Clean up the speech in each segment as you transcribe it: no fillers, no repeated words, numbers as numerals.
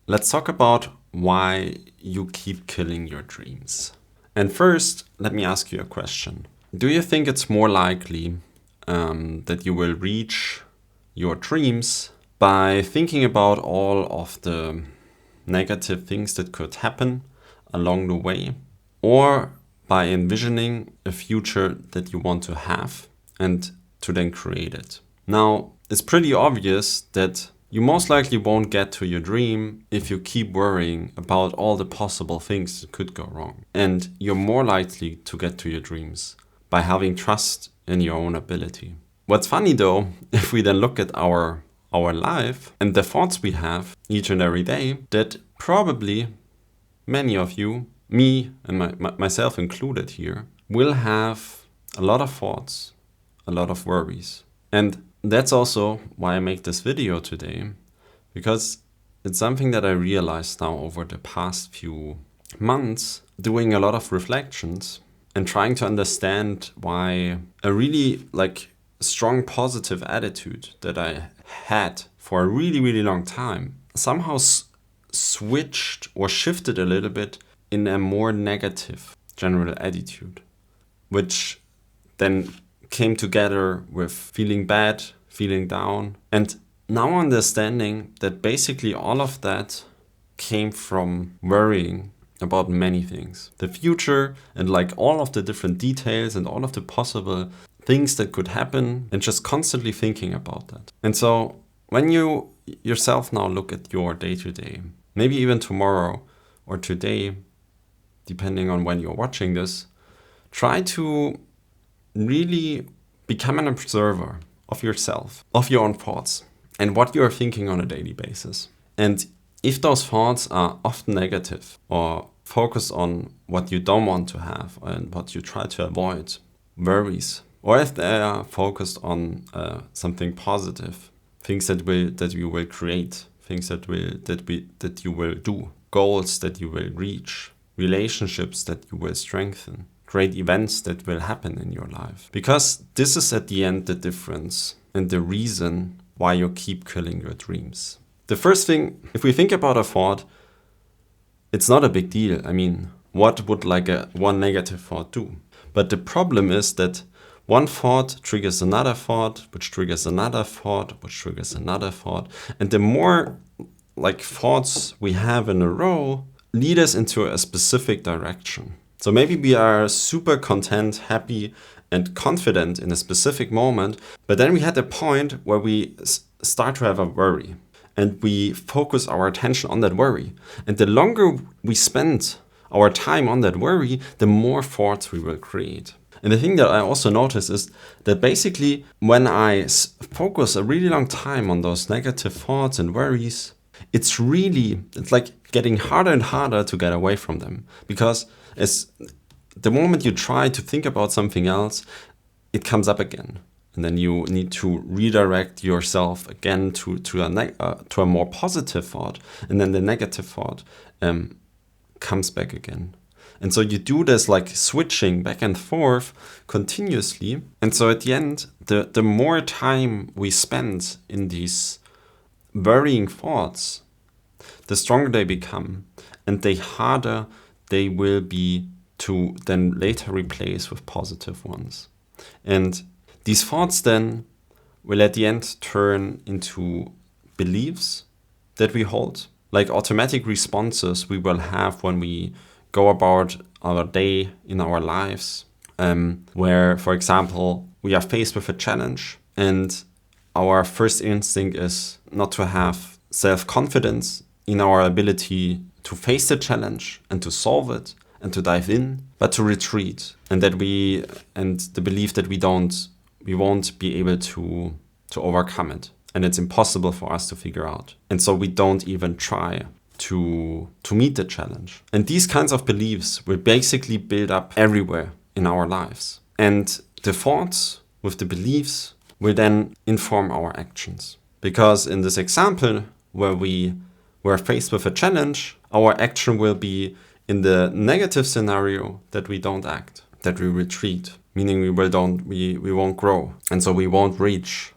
let's talk about why you keep killing your dreams. And first, let me ask you a question. Do you think it's more likely that you will reach your dreams by thinking about all of the negative things that could happen along the way, or by envisioning a future that you want to have and to then create it? Now, it's pretty obvious that you most likely won't get to your dream if you keep worrying about all the possible things that could go wrong. And you're more likely to get to your dreams by having trust in your own ability. What's funny though, if we then look at our life and the thoughts we have each and every day, that probably many of you, me and myself included here, will have a lot of thoughts, a lot of worries. And that's also why I make this video today, because it's something that I realized now over the past few months, doing a lot of reflections and trying to understand why a really strong positive attitude that I had for a really, really long time somehow switched or shifted a little bit in a more negative general attitude, which then came together with feeling bad, feeling down, and now understanding that basically all of that came from worrying about many things. The future and all of the different details and all of the possible things that could happen, and just constantly thinking about that. And so when you yourself now look at your day-to-day, maybe even tomorrow or today, depending on when you're watching this, try to really become an observer of yourself, of your own thoughts, and what you're thinking on a daily basis. And if those thoughts are often negative or focus on what you don't want to have and what you try to avoid, worries, or if they are focused on something positive, things that you will create, things that you will do, goals that you will reach, relationships that you will strengthen, great events that will happen in your life. Because this is at the end the difference and the reason why you keep killing your dreams. The first thing, if we think about a thought, it's not a big deal. I mean, what would one negative thought do? But the problem is that one thought triggers another thought, which triggers another thought, which triggers another thought. And the more thoughts we have in a row lead us into a specific direction. So maybe we are super content, happy, and confident in a specific moment, but then we had a point where we start to have a worry, and we focus our attention on that worry. And the longer we spend our time on that worry, the more thoughts we will create. And the thing that I also notice is that basically when I focus a really long time on those negative thoughts and worries, it's like getting harder and harder to get away from them. Because as the moment you try to think about something else, it comes up again. And then you need to redirect yourself again to a more positive thought. And then the negative thought comes back again. And so you do this switching back and forth continuously. And so at the end, the more time we spend in these worrying thoughts, the stronger they become and the harder they will be to then later replace with positive ones. And these thoughts then will at the end turn into beliefs that we hold, like automatic responses we will have when we go about our day in our lives, where, for example, we are faced with a challenge and our first instinct is not to have self-confidence in our ability to face the challenge and to solve it and to dive in, but to retreat, and the belief that we won't be able to overcome it, and it's impossible for us to figure out. And so we don't even try to meet the challenge. And these kinds of beliefs will basically build up everywhere in our lives. And the thoughts with the beliefs will then inform our actions. Because in this example where we were faced with a challenge, our action will be in the negative scenario that we don't act, that we retreat, meaning we won't grow. And so we won't reach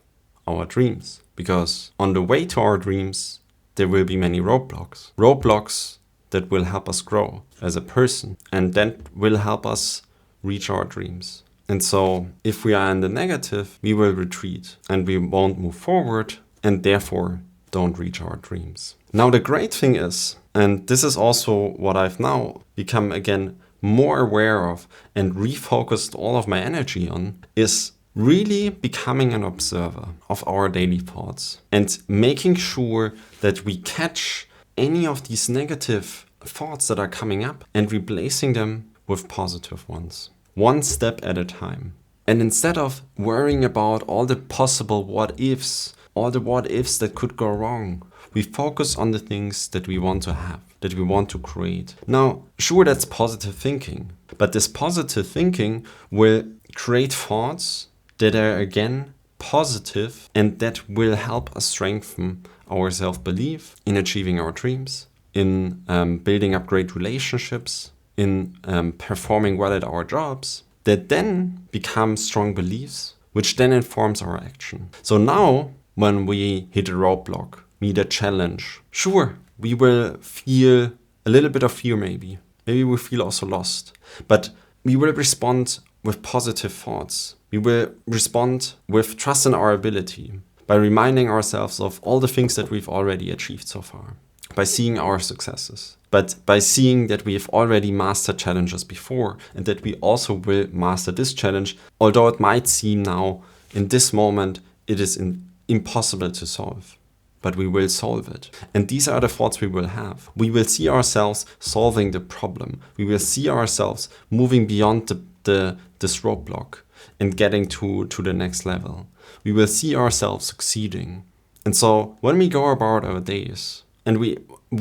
our dreams. Because on the way to our dreams, there will be many roadblocks. Roadblocks that will help us grow as a person and that will help us reach our dreams. And so if we are in the negative, we will retreat and we won't move forward and therefore don't reach our dreams. Now the great thing is, and this is also what I've now become again more aware of and refocused all of my energy on, is really becoming an observer of our daily thoughts and making sure that we catch any of these negative thoughts that are coming up and replacing them with positive ones, one step at a time. And instead of worrying about all the possible what ifs, all the what ifs that could go wrong, we focus on the things that we want to have, that we want to create. Now, sure, that's positive thinking, but this positive thinking will create thoughts that are again positive and that will help us strengthen our self-belief in achieving our dreams, in building up great relationships, in performing well at our jobs, that then become strong beliefs, which then informs our action. So now, when we hit a roadblock, meet a challenge, sure, we will feel a little bit of fear maybe. Maybe we feel also lost. But we will respond with positive thoughts. We will respond with trust in our ability by reminding ourselves of all the things that we've already achieved so far, by seeing our successes, but by seeing that we have already mastered challenges before and that we also will master this challenge, although it might seem now in this moment it is impossible to solve. But we will solve it. And these are the thoughts we will have. We will see ourselves solving the problem. We will see ourselves moving beyond this roadblock and getting to the next level. We will see ourselves succeeding. And so when we go about our days and we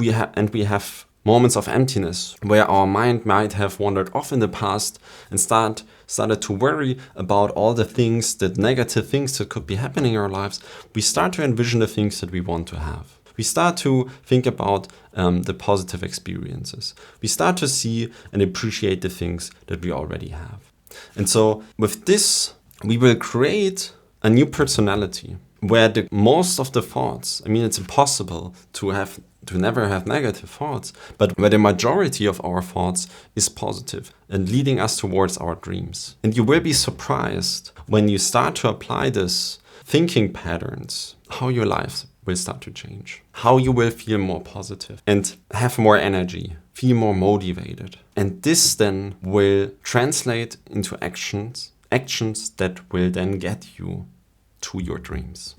have moments of emptiness where our mind might have wandered off in the past and started to worry about all the things, the negative things that could be happening in our lives, we start to envision the things that we want to have. We start to think about the positive experiences. We start to see and appreciate the things that we already have. And so with this, we will create a new personality where most of the thoughts, I mean, it's impossible to never have negative thoughts, but where the majority of our thoughts is positive and leading us towards our dreams. And you will be surprised when you start to apply this thinking patterns, how your life will start to change, how you will feel more positive and have more energy, feel more motivated. And this then will translate into actions that will then get you to your dreams.